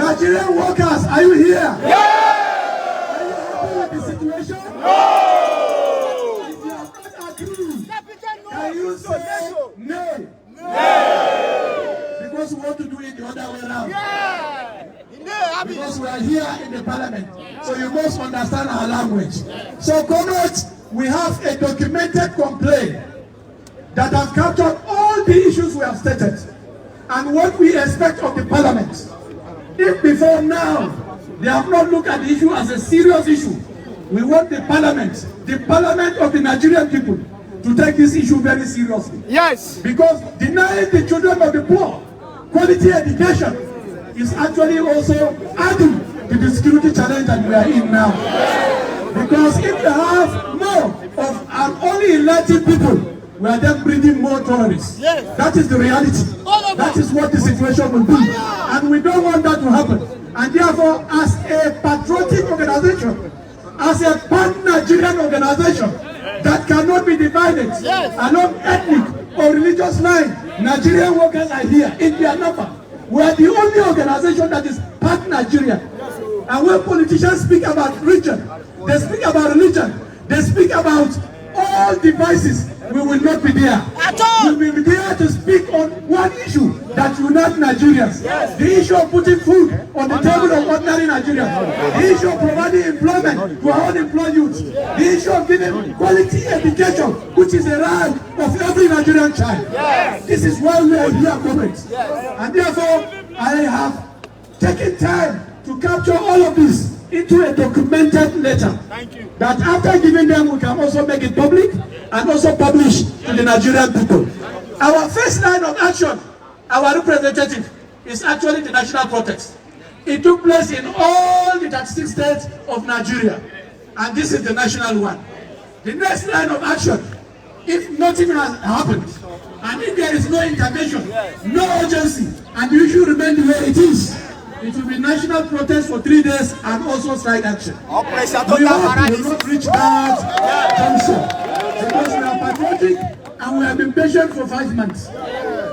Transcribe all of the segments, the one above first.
Nigerian workers, are you here? Yeah! Are you happy with the situation? No! If you have not agreed, can you say no? Because we want to do it the other way around. Because we are here in the parliament, so you must understand our language. So, comrades, we have a documented complaint that has captured all the issues we have stated and what we expect of the parliament. If before now they have not looked at the issue as a serious issue, we want the parliament of the Nigerian people, to take this issue very seriously. Yes. Because denying the children of the poor quality education is actually also adding to the security challenge that we are in now. Because if you have more of an only elected people, we are then breeding more terrorists. Yes. That is the reality. That is what the situation will be. And we don't want that to happen. And therefore, as a patriotic organization, as a pan-Nigerian organization that cannot be divided along ethnic or religious line, Nigerian workers are here in their number. We are the only organization that is pan-Nigerian. And when politicians speak about region, they speak about religion, they speak about all devices, we will not be there. We will be there to speak on one issue that unites Nigerians. The issue of putting food on the table of ordinary Nigerians. The issue of providing employment to our unemployed youth. The issue of giving quality education, which is a right of every Nigerian child. This is why we are here, comrades. And therefore, I have taken time to capture all of this into a documented letter. That after giving them, we can also make it public and also publish to the Nigerian people. Our first line of action, our representative, is actually the national protest. It took place in all the 36 states of Nigeria, and this is the national one. The next line of action, if nothing has happened, and if there is no intervention, no urgency, and the issue remains the way it is, it will be national protest for 3 days and also strike action. We hope we will not reach that junction, because we are patriotic and we have been patient for 5 months.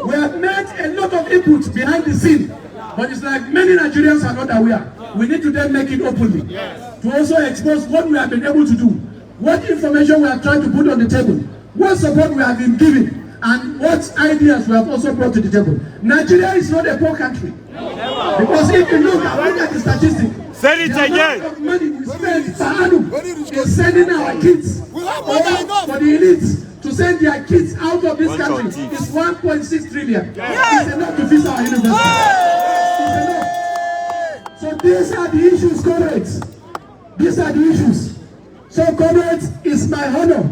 We have made a lot of input behind the scene, but it's like many Nigerians are not aware. We need to then make it openly to also expose what we have been able to do, what information we are trying to put on the table, what support we have been giving, and what ideas we have also brought to the table. Nigeria is not a poor country. Because if you look at the statistics, say it again. The amount of money we spend per annum in sending our kids, or for the elites to send their kids out of this country, is 1.6 trillion. It's enough to fix our university. It's enough. So these are the issues, comrades. These are the issues. So, comrades, it's my honor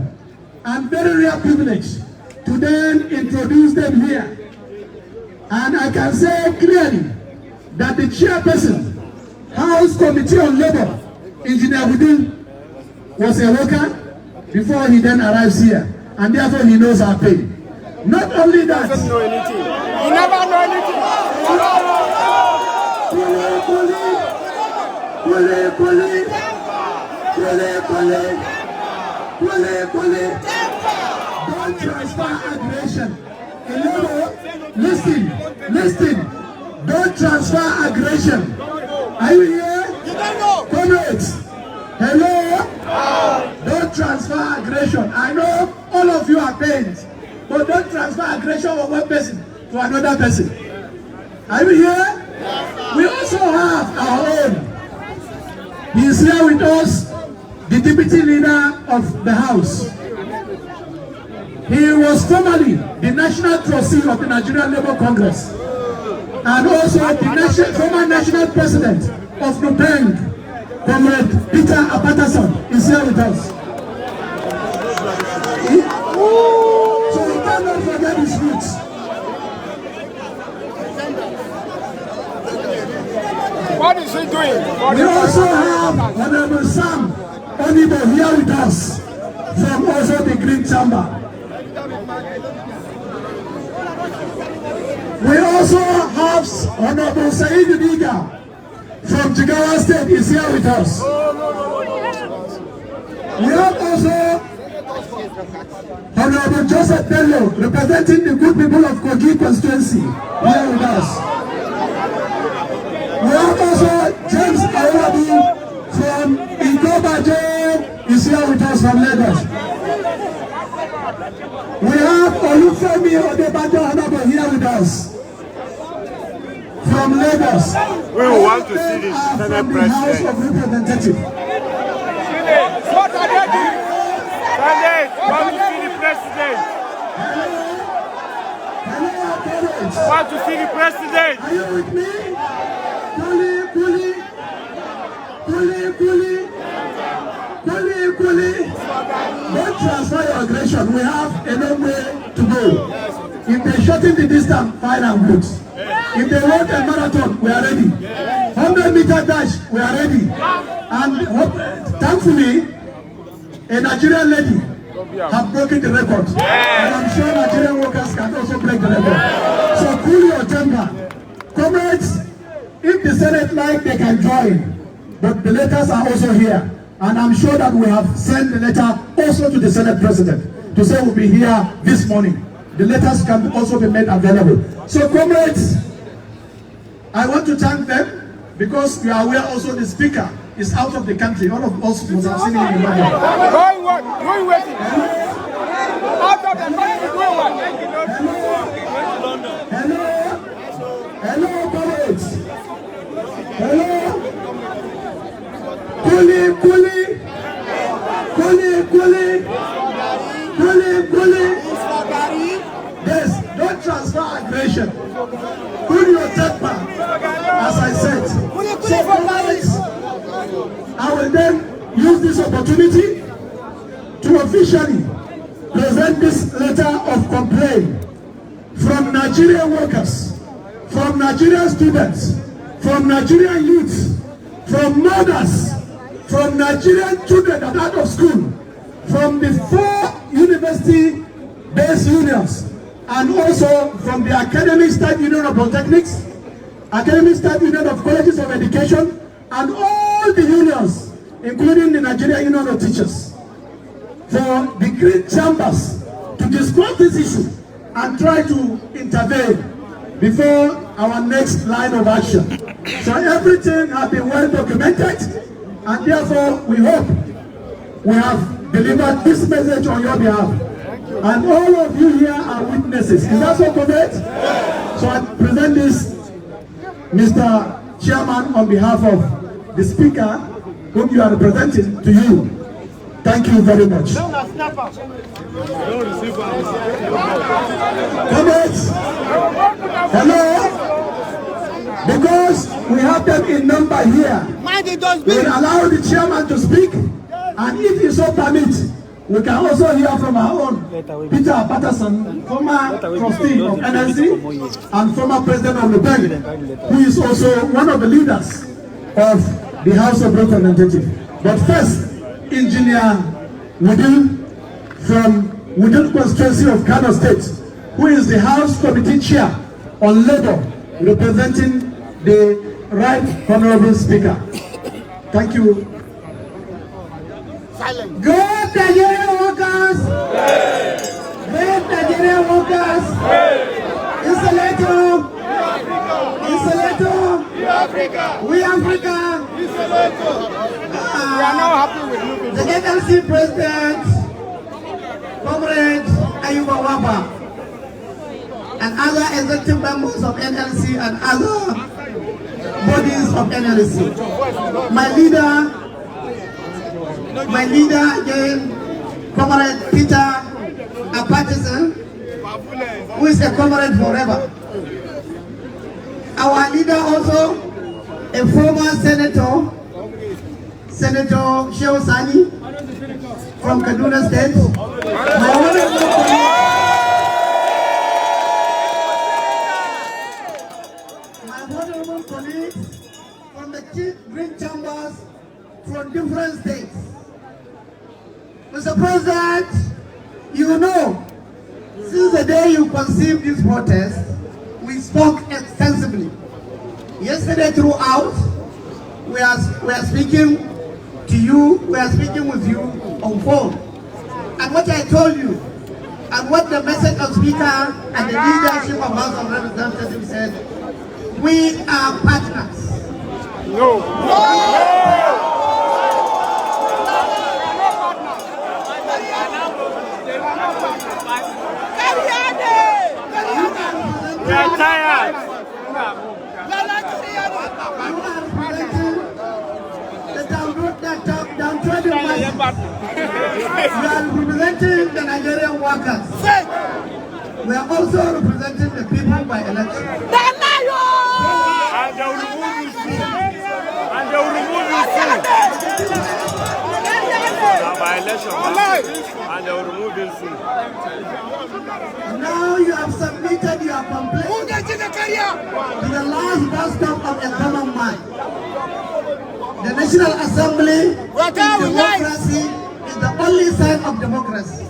and very rare privilege to then introduce them here. And I can say clearly that the chairperson, House Committee on Labour, Engineer Within, was a worker before he then arrives here. And therefore he knows our pain. Not only that, He doesn't know anything. He never know anything. Don't transfer aggression. Listen. Don't transfer aggression. Are you here? Comrades. Hello? Don't transfer aggression. I know all of you are pained, but don't transfer aggression from one person to another person. Are you here? We also have our own. He is here with us, the deputy leader of the House. He was formerly the national trustee of the Nigerian Labour Congress, and also the former national president of NUPENG, Comrade Peter Apatason, is here with us. So we cannot forget his roots. What is he doing? We also have Honorable Sam Onibo here with us from also the Green Chamber. We also have Honorable Said Diga from Jigawa State is here with us. We have also Honorable Joseph Bello representing the good people of Kogi constituency here with us. We have also James Awadu from Ikobaje is here with us from Lagos. We have Olufemi Odebajo Hanabo here with us from Lagos. We want to see the Senate President. House of Representatives. What are they doing? Senate, want to see the President. Want to see the President. Are you with me? Kuli. Don't transfer your aggression. We have a long way to go. If they shorten the distance, fine and good. If they want a marathon, we are ready. 100-meter dash, we are ready. And thankfully, a Nigerian lady have broken the record. And I'm sure Nigerian workers can also break the record. So cool your temper. Comrades, if the Senate like, they can join. But the letters are also here. And I'm sure that we have sent the letter also to the Senate President to say we'll be here this morning. The letters can also be made available. So comrades, I want to thank them because you are aware also the Speaker is out of the country. All of us must have seen him in London. Going what? Going waiting. Out of the country, going what? Hello, comrades. Hello. Kuli. Yes, don't transfer aggression. Cool your temper, as I said. So, comrades, I will then use this opportunity to officially present this letter of complaint from Nigerian workers, from Nigerian students, from Nigerian youth, from mothers, from Nigerian children that are out of school, from the 4 university-based unions, and also from the Academic Staff Union of Polytechnics, Academic Staff Union of Colleges of Education, and all the unions, including the Nigerian Union of Teachers, for the green chambers to discuss this issue and try to intervene before our next line of action. So everything has been well documented, and therefore we hope we have delivered this message on your behalf. And all of you here are witnesses. Is that so correct? So I present this, Mr. Chairman, on behalf of the Speaker, whom you are representing, to you. Thank you very much. Comments? Hello? Because we have them in number here, we'll allow the chairman to speak, and if he so permits, we can also hear from our own Peter Patterson, former trustee of NLC and former president of the bank, who is also one of the leaders of the House of Representatives. But first, Engineer Wudil from Wudil constituency of Kano State, who is the House Committee Chair on Labour, representing the Right Honorable Speaker. Thank you. Silent. Good Nigerian workers! Great Nigerian workers! Insulator! We Africa! We are now happy with you people. The NLC President, Comrade Ayuba Waba, and other executive members of NLC and other bodies of NLC. My leader again, Comrade Peter Patterson, who is a comrade forever. Our leader also, a former senator, Senator Shehu Sani from Kaduna State. My honorable colleagues from the chief green chambers from different states. Mr. President, you know, since the day you conceived this protest, we spoke extensively. Yesterday throughout, we are speaking to you, we are speaking with you on phone. And what I told you, and what the message of Speaker and the leadership of House of Representatives said, we are partners. No. We are tired. We are representing the Nigerian workers. We are also representing the people by election. And they will remove you soon. And they will remove you soon. By election. And they will remove you soon. Now you have submitted your complaint to the last bus stop of a common man. The National Assembly democracy is the only sign of democracy.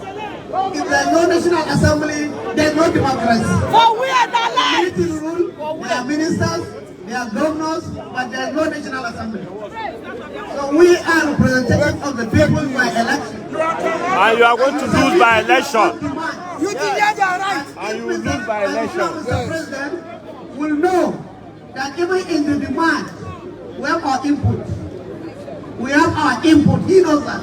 If there is no National Assembly, there is no democracy. For we are the light. Military rule, there are ministers, there are governors, but there is no National Assembly. So we are representatives of the people by election. And you are going to lose by election. You did your right. And you will lose by election. Mr. President will know that even in the demand, we have our input. We have our input. He knows that.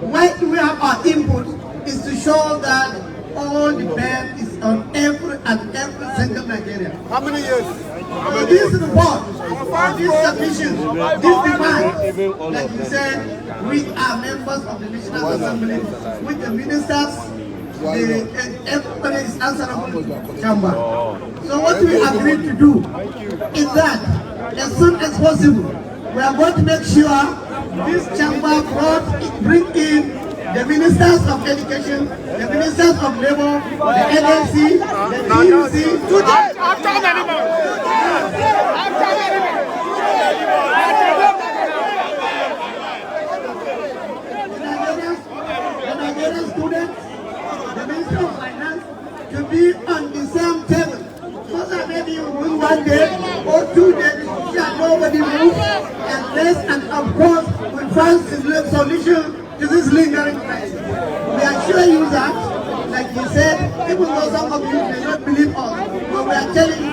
Why we have our input is to show that all the ban is on every single Nigerian. How many years? So this report, this submission, this demand, like you said, we are members of the National Assembly with the ministers. Everybody is answerable to the chamber. So what we agreed to do is that as soon as possible, we are going to make sure this chamber bring in the ministers of education, the ministers of labor, the NLC, the TUC. Today, after anymore. The Nigerian students, the Minister of Finance, to be on the same table. So that maybe you will one day or 2 days, that nobody moves, and of course we find a solution to this lingering crisis. We assure you that, like you said, even though some of you may not believe us, but we are telling you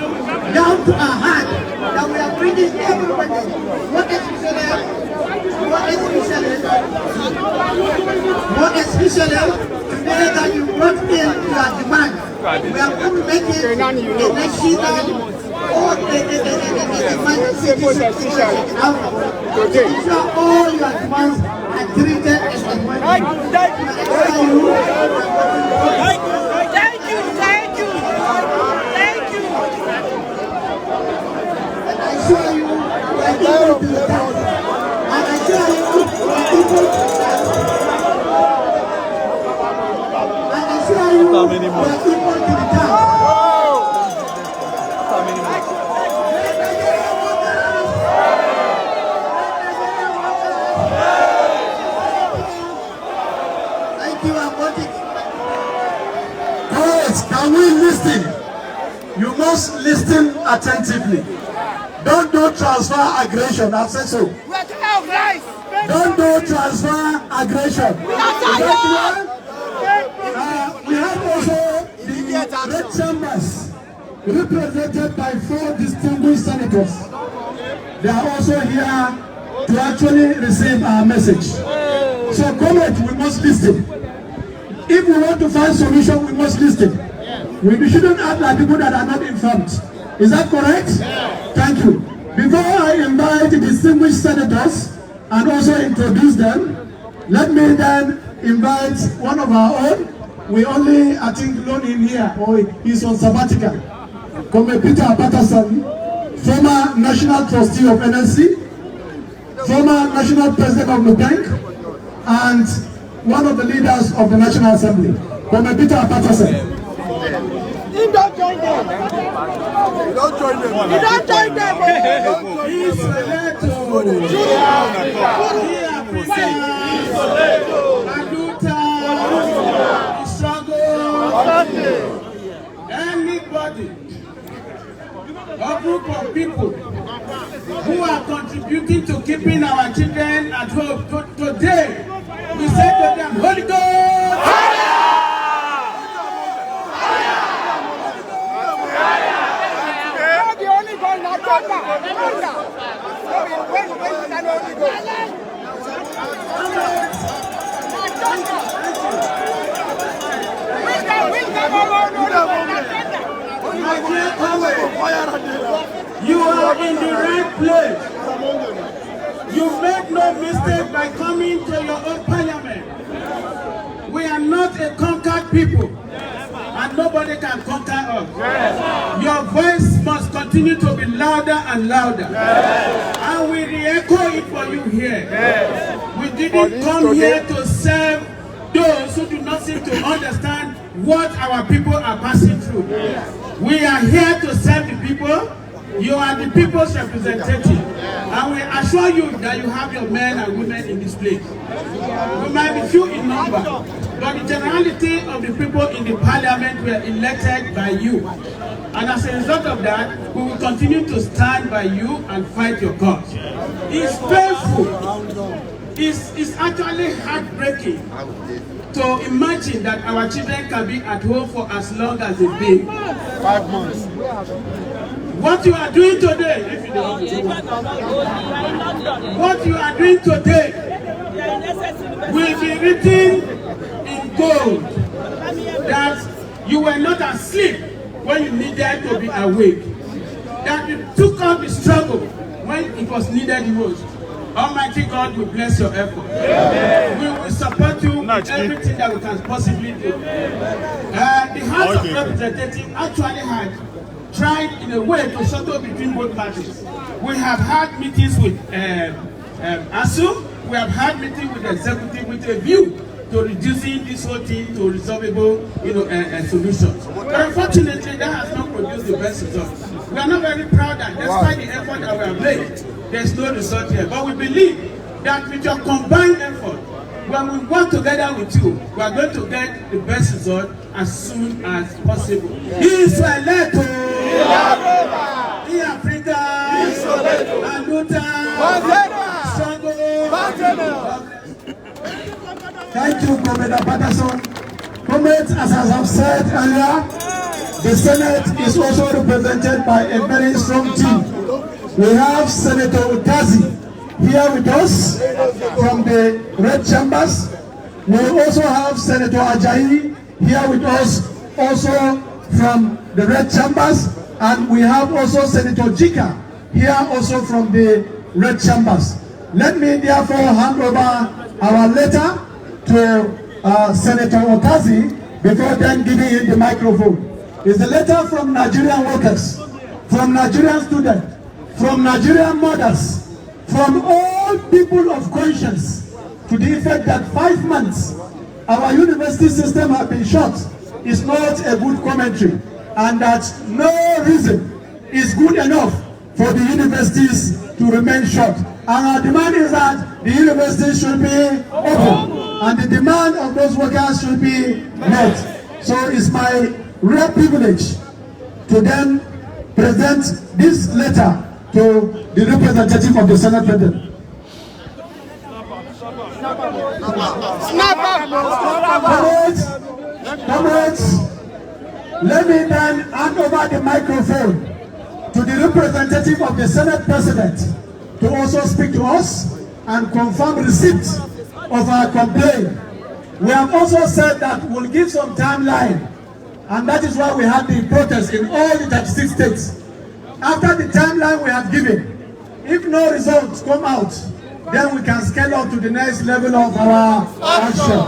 down to our heart that we are bringing everybody, more especially today that you brought in your demand. We are going to make it a national or the emergency all your demands are treated as a emergency. Thank you. And I assure you, we are equal to the task. And I assure you, we are equal to the task. And I assure you, we are equal to the task. Can we listen? You must listen attentively. Don't do transfer aggression. I've said so. Don't do transfer aggression. We have also the red chambers represented by 4 distinguished senators. They are also here to actually receive our message. So comment, we must listen. If we want to find solution, we must listen. We shouldn't act like people that are not informed. Is that correct? Yeah. Thank you. Before I invite the distinguished senators and also introduce them, let me then invite one of our own. We only, I think, loan him here, or he's on sabbatical. Peter Patterson, former national trustee of NLC, former national president of the bank, and one of the leaders of the National Assembly. Peter Patterson. You don't join them. You don't join them. You don't join them. He's anybody, a group of people who are contributing to keeping our children at home. Today, we say to them, Holy Ghost! in the right place. You made no mistake by coming to your own parliament. We are not a conquered people, and nobody can conquer us. Your voice must continue to be louder and louder. And we re-echo it for you here. We didn't come here to serve those who do not seem to understand what our people are passing through. We are here to serve the people. You are the people's representative. And we assure you that you have your men and women in this place. We might be few in number, but the generality of the people in the parliament were elected by you. And as a result of that, we will continue to stand by you and fight your cause. It's painful. It's actually heartbreaking to imagine that our children can be at home for as long as they've been. 5 months. What you are doing today, what you are doing today will be written in gold that you were not asleep when you needed to be awake, that you took on the struggle when it was needed most. Almighty God will bless your effort. We will support you with everything that we can possibly do. The House of Representatives actually had tried in a way to settle between both parties. We have had meetings with ASUU, we have had meetings with the executive with a view to reducing this whole thing to resolvable solutions. But unfortunately, that has not produced the best results. We are not very proud that despite the effort that we have made, there's no result here. But we believe that with your combined effort, when we work together with you, we are going to get the best result as soon as possible. Israeleto, in Africa, Aluta, Thank you, Commander Patterson. Comrades, as I have said earlier, the Senate is also represented by a very strong team. We have Senator Utazi here with us from the Red Chambers. We also have Senator Ajayi here with us also from the Red Chambers. And we have also Senator Jika here also from the Red Chambers. Let me therefore hand over our letter to Senator Utazi before then giving him the microphone. It's a letter from Nigerian workers, from Nigerian students, from Nigerian mothers, from all people of conscience, to the effect that 5 months our university system has been shut is not a good commentary, and that no reason is good enough for the universities to remain shut. And our demand is that the universities should be open, and the demand of those workers should be met. So it's my rare privilege to then present this letter to the representative of the Senate President. Comrades, let me then hand over the microphone to the representative of the Senate President to also speak to us and confirm receipt of our complaint. We have also said that we'll give some timeline, and that is why we had the protest in all the 36 states. After the timeline we have given, if no results come out, then we can scale up to the next level of our action.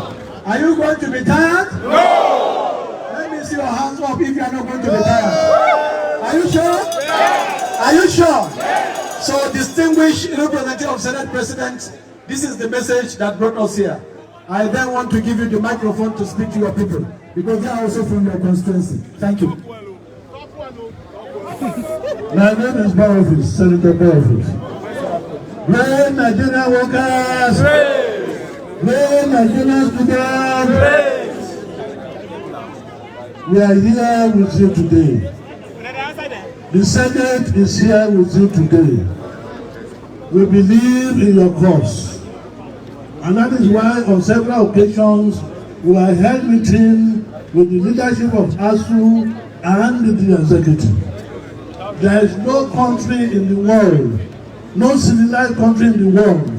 Are you going to be tired? No! Let me see your hands up if you are not going to be tired. Are you sure? Yes. Are you sure? Yes. So, distinguished representative of Senate President, this is the message that brought us here. I then want to give you the microphone to speak to your people, because they are also from your constituency. Thank you. My name is Barofis, Senator Barofis. Great Nigerian workers! Great Nigerian students! We are here with you today. The Senate is here with you today. We believe in your cause. And that is why on several occasions we have held meetings with the leadership of ASUU and the executive. There is no country in the world, no civilized country in the world,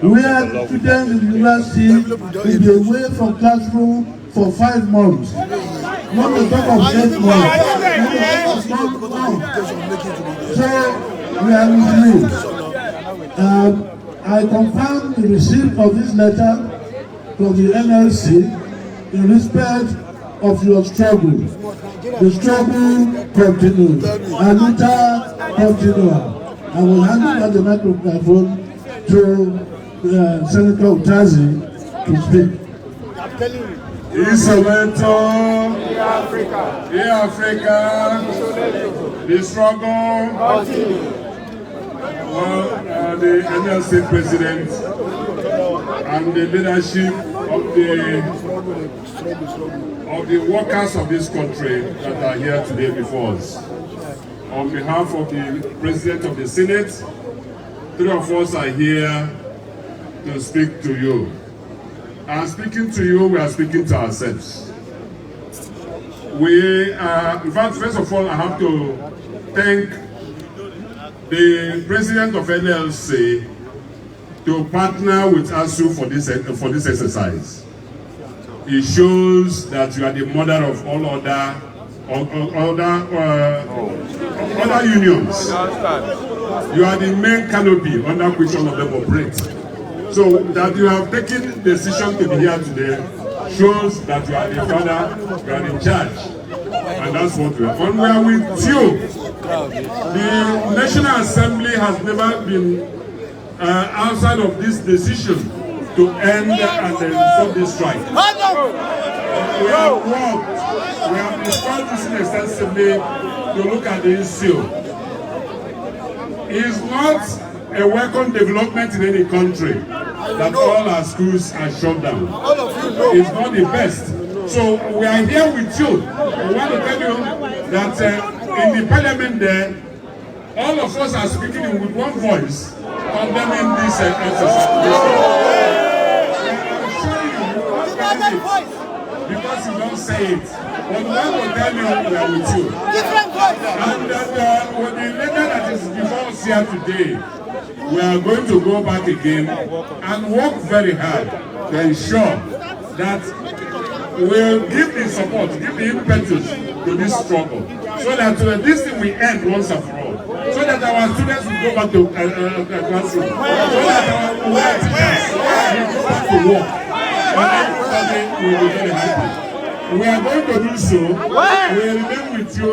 where students in the university will be away from classroom for 5 months. Not to talk of 8 months. So we are with you. I confirm the receipt of this letter from the NLC in respect of your struggle. The struggle continues. Anita continua. I will hand over the microphone to Senator Utazi to speak. I'm telling you. Isoleto, Africa, the struggle continue. Well, the NLC president and the leadership of the workers of this country that are here today before us. On behalf of the President of the Senate, 3 of us are here to speak to you. And speaking to you, we are speaking to ourselves. In fact, first of all, I have to thank the President of NLC to partner with ASUU for this exercise. It shows that you are the mother of all other unions. You are the main canopy under which all of them operate. So that you have taken the decision to be here today shows that you are the father, you are in charge. And that's what we are. And we are with you. The National Assembly has never been outside of this decision to end and stop this strike. We have worked, we have discussed this extensively to look at the issue. It is not a welcome development in any country that all our schools are shut down. It's not the best. So we are here with you. We want to tell you that in the parliament there, all of us are speaking with one voice condemning this exercise. Because you don't say it. But we want to tell you we are with you. And that with the letter that is before us here today, we are going to go back again and work very hard to ensure that we'll give the support, give the impetus to this struggle, so that this thing will end once and for all. So that our students will go back to classroom. So that our teachers will go back to work. And everybody will be very happy. We are going to do so. We will remain with you.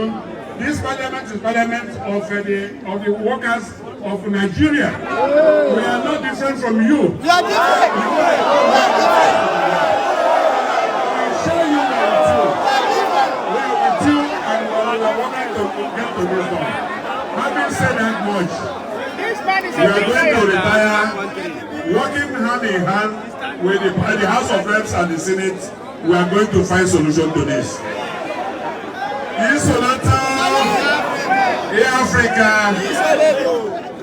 This parliament is parliament of the workers of Nigeria. We are not different from you. We are different. We show you we are with you and we are working to get to this done. Having said that much, we are going to retire, working hand in hand with the House of Reps and the Senate. We are going to find solution to this. Africa,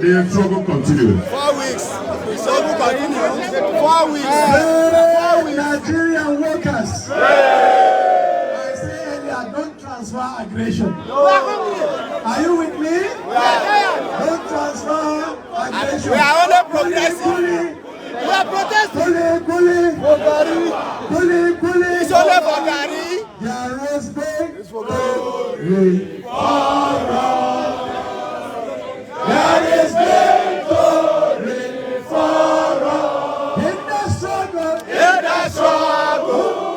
the struggle continues. 4 weeks. The struggle continues. 4 weeks. Nigerian workers. I say earlier, don't transfer aggression. Are you with me? Don't transfer aggression. We are only protesting. We are protesting. Bully. It's only for Gary. It's for glory. There is victory for all. In the struggle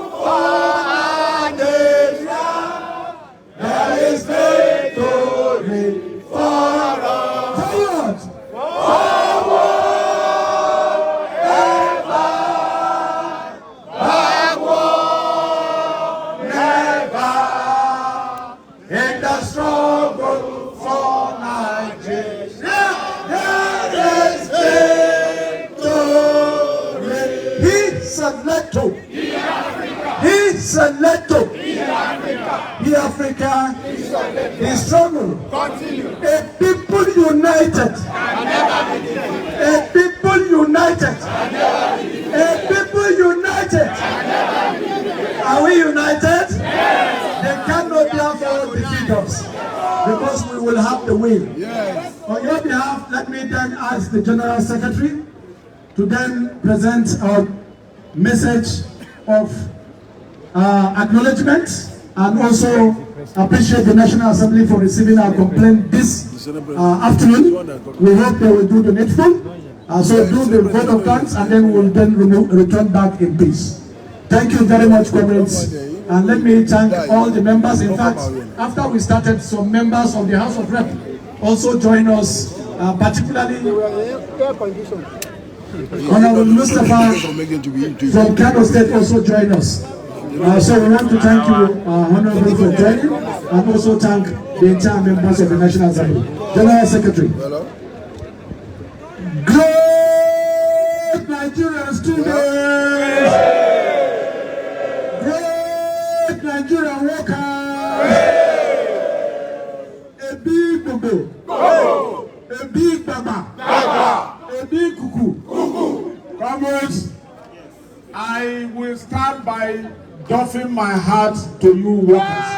for our nation, there is victory for all. Forward! In the struggle for Nigeria, there is victory. He's elected. He's elected. The Africa, the struggle. A people united. A people united. A people united. Are we united? They cannot therefore defeat us because we will have the will. Yes. On your behalf, let me then ask the General Secretary to then present our message of acknowledgement and also appreciate the National Assembly for receiving our complaint this afternoon. We hope they will do the needful. So do the vote of thanks, and then we'll return back in peace. Thank you very much, comrades. And let me thank all the members. In fact, after we started, some members of the House of Rep also joined us, particularly Honorable Mustafa from Kano State also joined us. So we want to thank you, Honorable, for joining, and also thank the entire members of the National Assembly. General Secretary. Great Nigerian students! Great Nigerian workers! A big bobo! A big baba! A big cuckoo! Comrades, I will start by doffing my hat to you workers.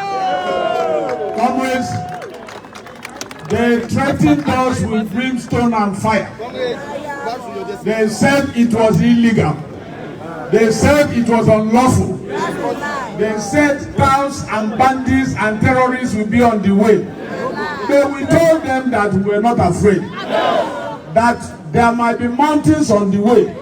Comrades, they threatened us with brimstone and fire. They said it was illegal. They said it was unlawful. They said thugs and bandits and terrorists will be on the way. But we told them that we were not afraid. That there might be mountains on the way.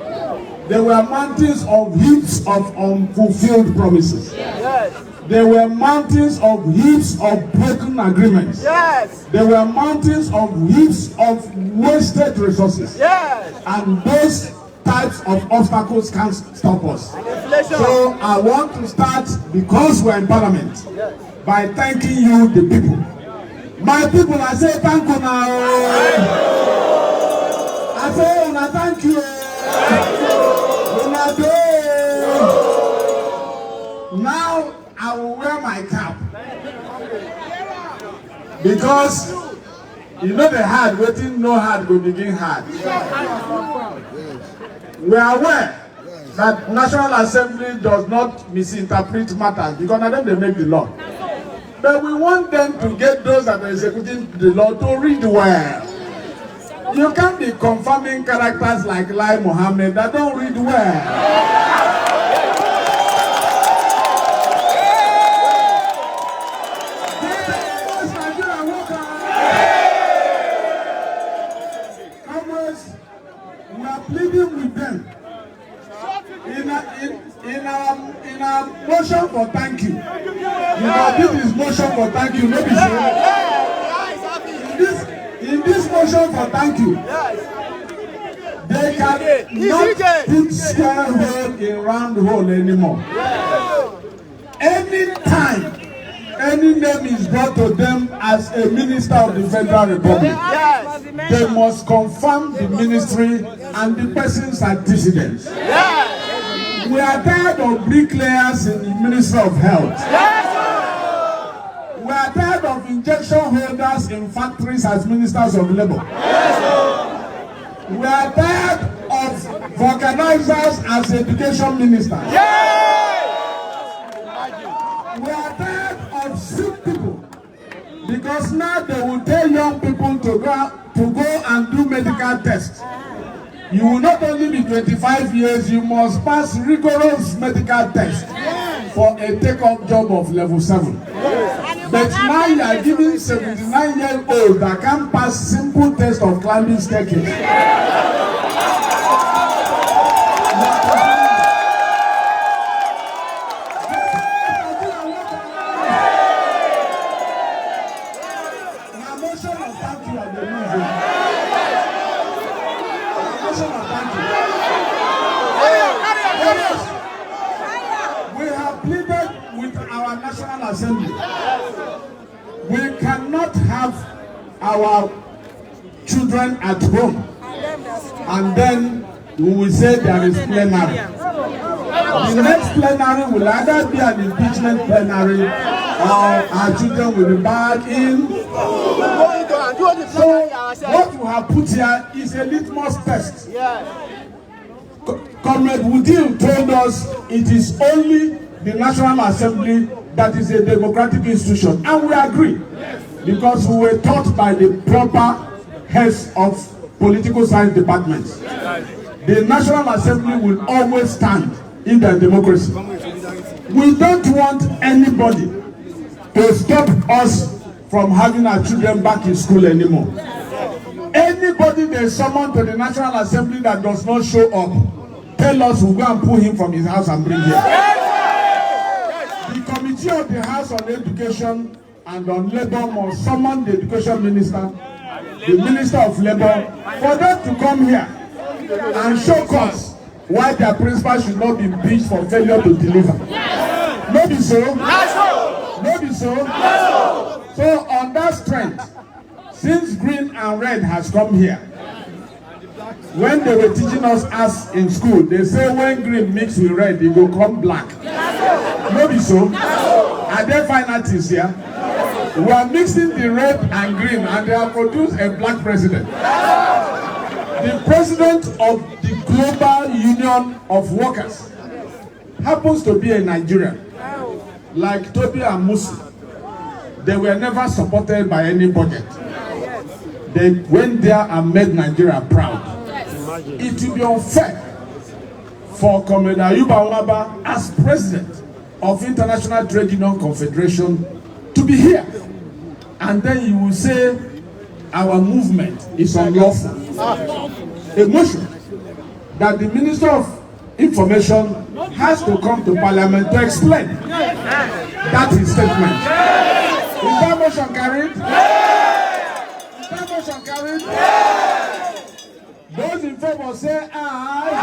There were mountains of heaps of unfulfilled promises. Yes. There were mountains of heaps of broken agreements. Yes. There were mountains of heaps of wasted resources. Yes. And those types of obstacles can't stop us. So I want to start, because we're in Parliament, by thanking you, the people. My people, I say thank you now. I say thank you. Now I will wear my cap, because you know the hard waiting, no hard will begin hard. We are aware that National Assembly does not misinterpret matters, because now they make the law. But we want them to get those that are executing the law to read well. You can't be confirming characters like Lai Mohammed that don't read well. Comrades, we are pleading with them in our motion for thank you. This is motion for thank you, maybe in this motion for thank you, they cannot put square hole in round hole anymore. Anytime any name is brought to them as a minister of the Federal Republic, they must confirm the ministry and the persons are dissidents. We are tired of bricklayers in the Ministry of Health. We are tired of injection holders in factories as ministers of labor. We are tired of vulcanizers as education ministers. We are tired of sick people, because now they will tell young people to go and do medical tests. You will not only be 25 years, you must pass rigorous medical tests for a take-up job of level 7. But now you are giving 79-year-olds that can pass simple test of climbing staircase. Assembly. We cannot have our children at home and then we will say there is plenary. The next plenary will either be an impeachment plenary or our children will be back in. So what we have put here is a litmus test. Comrade Woodil told us it is only the National Assembly that is a democratic institution, and we agree, because we were taught by the proper heads of political science departments. The National Assembly will always stand in the democracy. We don't want anybody to stop us from having our children back in school anymore. Anybody they summon to the National Assembly that does not show up, tell us we'll go and pull him from his house and bring him. The Committee of the House on Education and on Labour must summon the Education Minister, the Minister of Labour, for them to come here and show us why their principal should not be impeached for failure to deliver. No be so? No be so? So on that strength, since green and red has come here, when they were teaching us as in school, they say when green mix with red, it will come black. No be so? Are there fine artists here? We are mixing the red and green and they have produced a black president. The president of the Global Union of Workers happens to be a Nigerian, like Toby and Musi. They were never supported by any budget. They went there and made Nigeria proud. It will be unfair for Comrade Ayuba Nwaba as president of International Trade Union Confederation to be here. And then you will say our movement is unlawful. A motion that the Minister of Information has to come to Parliament to explain that his statement. Is that motion carried? Is that motion carried? Those in favor say aye.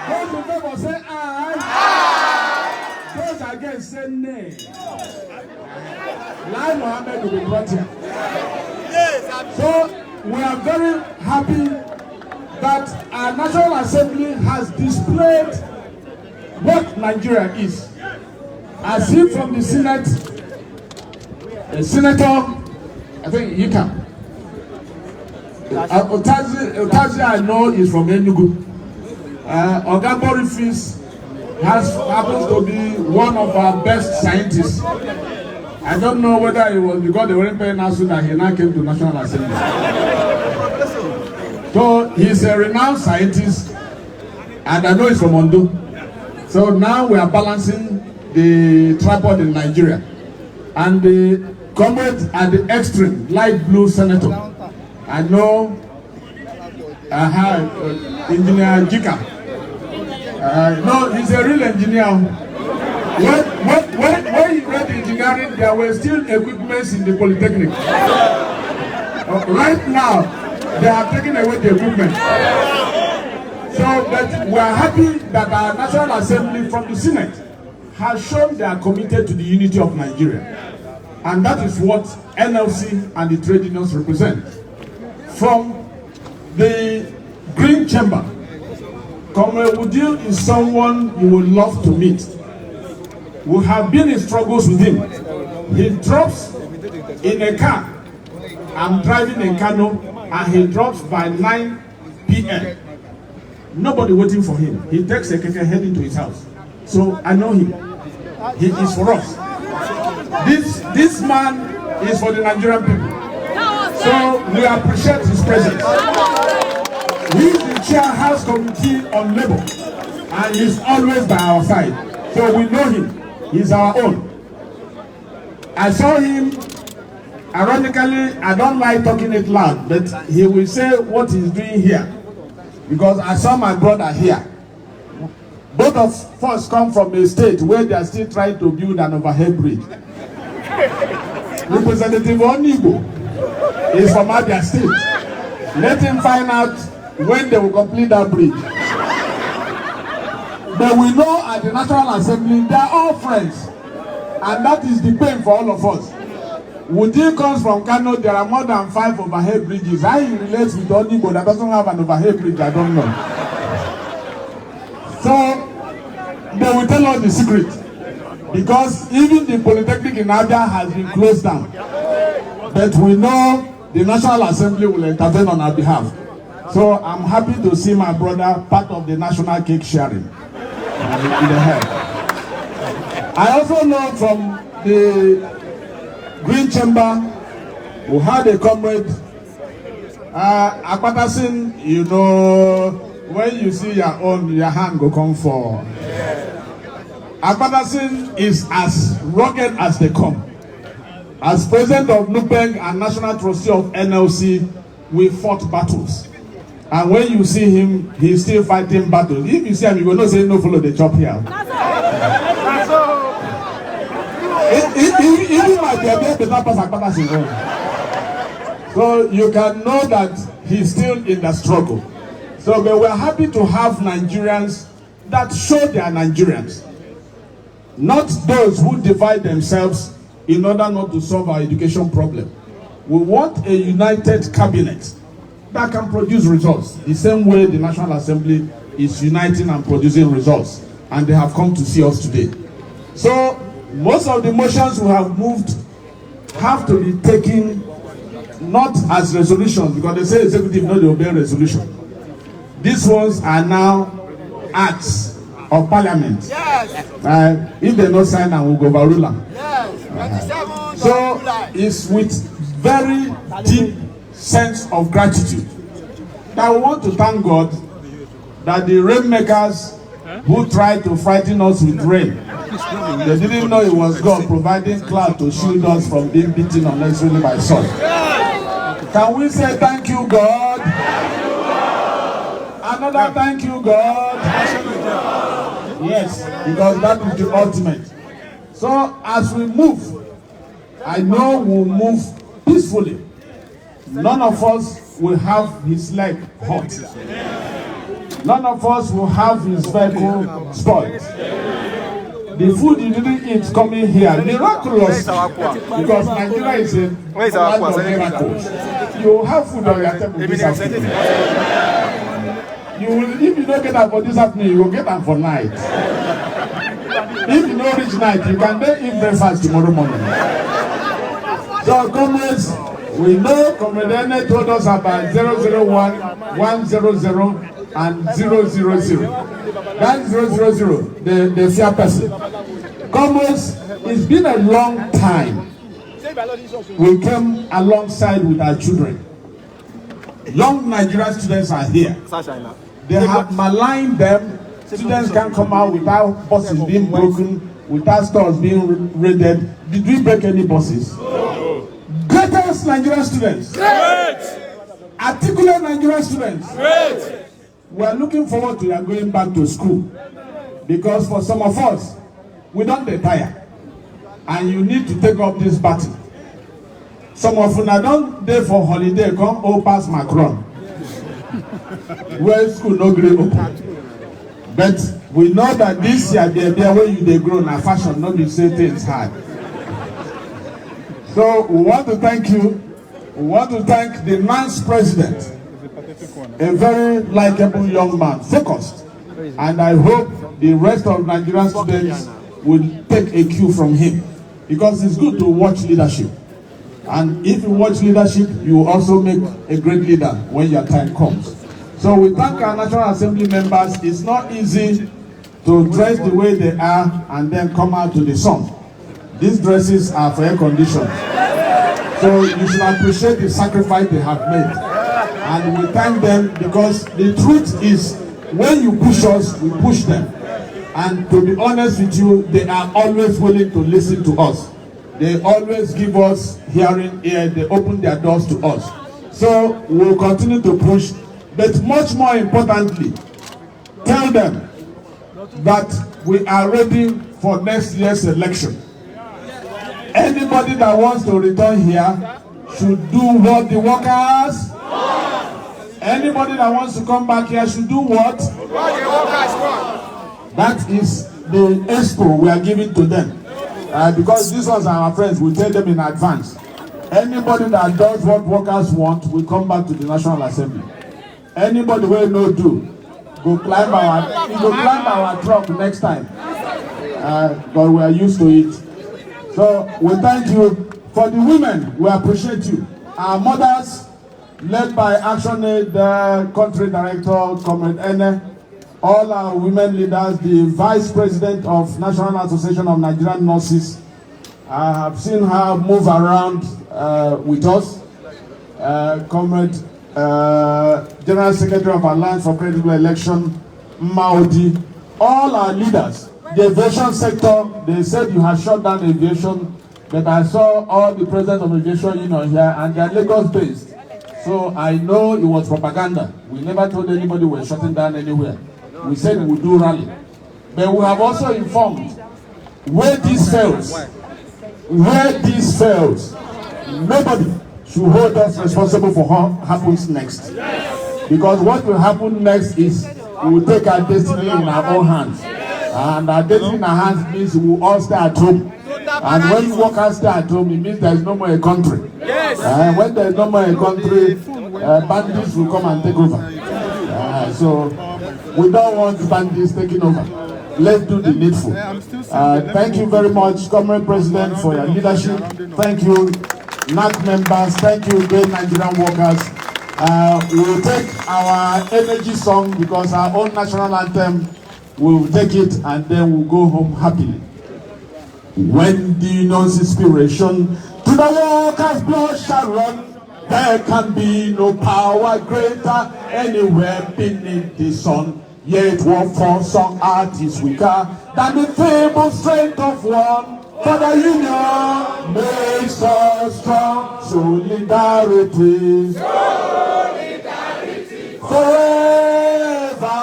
Those in favor say aye. Those against say nay. Lai Mohammed will be brought here. So we are very happy that our National Assembly has displayed what Nigeria is. As if from the Senate, a senator, I think Yika, Otazi I know is from Enugu. Oga Borifis happens to be one of our best scientists. I don't know whether it was because they weren't paying ASUU that he now came to National Assembly. So he's a renowned scientist, and I know he's from Ondo. So now we are balancing the tripod in Nigeria. And the comrade at the extreme, light blue senator, I know Engineer Jika. No, he's a real engineer. When he read engineering, there were still equipments in the Polytechnic. Right now, they have taken away the equipment. So, but we are happy that our National Assembly from the Senate has shown they are committed to the unity of Nigeria. And that is what NLC and the trade unions represent. From the Green Chamber, Comrade Udil is someone you would love to meet. We have been in struggles with him. He drops in a car. I'm driving in Kano, and he drops by 9 p.m. Nobody waiting for him. He takes a keke heading to his house. So I know him. He is for us. This man is for the Nigerian people. So we appreciate his presence. He is the chair House Committee on Labour, and he's always by our side. So we know him. He's our own. I saw him, ironically, I don't like talking it loud, but he will say what he's doing here. Because I saw my brother here. Both of us come from a state where they are still trying to build an overhead bridge. Representative Onigo is from Abia State. Let him find out when they will complete that bridge. But we know at the National Assembly, they are all friends. And that is the pain for all of us. Wudi comes from Kano, there are more than 5 overhead bridges. How he relates with Onigo that doesn't have an overhead bridge, I don't know. So, they will tell us the secret. Because even the Polytechnic in Abia has been closed down. But we know the National Assembly will intervene on our behalf. So I'm happy to see my brother part of the national cake sharing in the head. I also know from the Green Chamber, we had a comrade, Akpatasin, you know, when you see your own, your hand go come for. Agbadasin is as rugged as they come. As president of NUPENG and national trustee of NLC, we fought battles. And when you see him, he's still fighting battles. If you see him, you will not say no follow the chop here. Even my baby better pass Agbadasin. So you can know that he's still in the struggle. So we're happy to have Nigerians that show they are Nigerians. Not those who divide themselves in order not to solve our education problem. We want a united cabinet that can produce results the same way the National Assembly is uniting and producing results, and they have come to see us today. So most of the motions we have moved have to be taken not as resolutions, because they say executive no dey obey resolution. These ones are now acts of parliament. Yes. If they not sign and we go overrule them. Yes. So it's with very deep sense of gratitude that we want to thank God that the rainmakers who tried to frighten us with rain, they didn't know it was God providing cloud to shield us from being beaten unnecessarily by sun. Can we say thank you, God? Another thank you, God. Yes, because that is the ultimate. So as we move, I know we'll move peacefully. None of us will have his leg hot. None of us will have his vehicle spoiled. The food you didn't eat coming here, miraculous, because Nigeria is a land of miracles. You will have food on your table this afternoon. You will, if you don't get them for this afternoon, you will get them for night. If you don't reach night, you can then eat breakfast tomorrow morning. So, comrades, we know Comrade Ene told us about 001, 100, and 000. That's 000, the fear person. Comrades, it's been a long time. We came alongside with our children. Young Nigerian students are here. They have maligned them. Students can't come out without buses being broken, without stores being raided. Did we break any buses? Greatest Nigerian students. Great! Articulate Nigerian students. Great! We are looking forward to going back to school. Because for some of us, we don't retire. And you need to take up this battle. Some of you don't dey for holiday, come all pass Macron. Where school no grade open. But we know that this year, the way you dey grow na fashion, not be say things hard. So we want to thank you. We want to thank the man's president, a very likable young man, focused. And I hope the rest of Nigerian students will take a cue from him, because it's good to watch leadership. And if you watch leadership, you will also make a great leader when your time comes. So we thank our National Assembly members. It's not easy to dress the way they are and then come out to the sun. These dresses are for air conditioned. So you should appreciate the sacrifice they have made. And we thank them, because the truth is, when you push us, we push them. And to be honest with you, they are always willing to listen to us. They always give us hearing ear. They open their doors to us. So we'll continue to push. But much more importantly, tell them that we are ready for next year's election. Anybody that wants to return here should do what the workers want. Anybody that wants to come back here should do what the workers want. That is the expo we are giving to them. Because these ones are our friends, we tell them in advance. Anybody that does what workers want will come back to the National Assembly. Anybody will no do, go climb our truck next time. But we are used to it. So we thank you. For the women, we appreciate you. Our mothers, led by ActionAid Country Director, Comrade Ene, all our women leaders, the Vice President of National Association of Nigerian Nurses. I have seen her move around with us. Comrade General Secretary of Alliance for Credible Election, Maudi, all our leaders, the aviation sector, they said you had shut down aviation, but I saw all the presidents of aviation union here, and they are Lagos-based. So I know it was propaganda. We never told anybody we were shutting down anywhere. We said we would do rally. But we have also informed where this fails, nobody should hold us responsible for what happens next. Because what will happen next is we will take our destiny in our own hands. And our destiny in our hands means we will all stay at home. And when workers stay at home, it means there is no more a country. When there is no more a country, bandits will come and take over. So we don't want bandits taking over. Let's do the needful. Thank you very much, Comrade President, for your leadership. Thank you, NAC members. Thank you, great Nigerian workers. We will take our energy song because our own national anthem, we will take it and then we'll go home happily. When the union's inspiration to the workers' blood shall run, there can be no power greater anywhere beneath the sun. Yet what for some art is weaker than the feeble strength of one. For the union makes us strong. Solidarity, solidarity forever.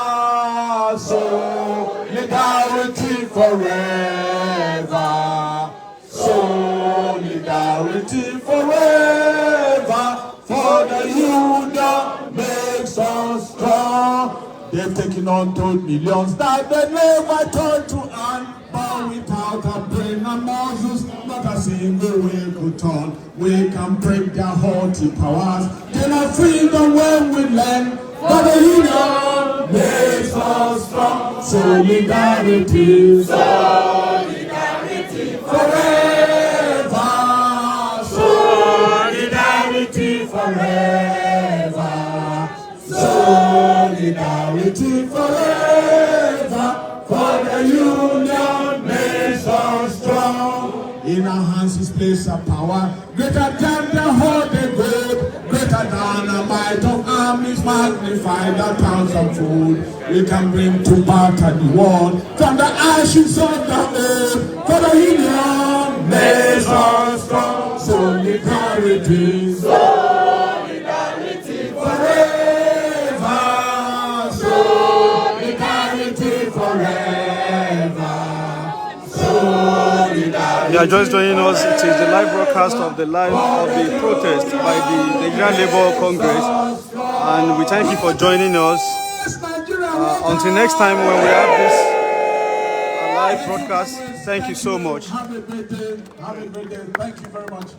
Solidarity forever. Solidarity forever. For the union makes us strong. They've taken untold millions that they never turn to earn. But without a brain and muscles, not a single way could turn. We can break their haughty powers, gain our freedom when we learn. But the union makes us strong. Solidarity, solidarity forever. Solidarity forever. Solidarity forever. For the union makes us strong. In our hands is place of power, greater than the whole gold, greater than a might of armies, magnified the towns of food. We can bring to battle the world from the ashes of the earth. For the union makes us strong. Solidarity, solidarity forever. Solidarity forever. You are just joining us. It is the live broadcast of the protest by the Nigerian Labour Congress, and we thank you for joining us. Until next time when we have this live broadcast, thank you so much. Have a great day. Thank you very much.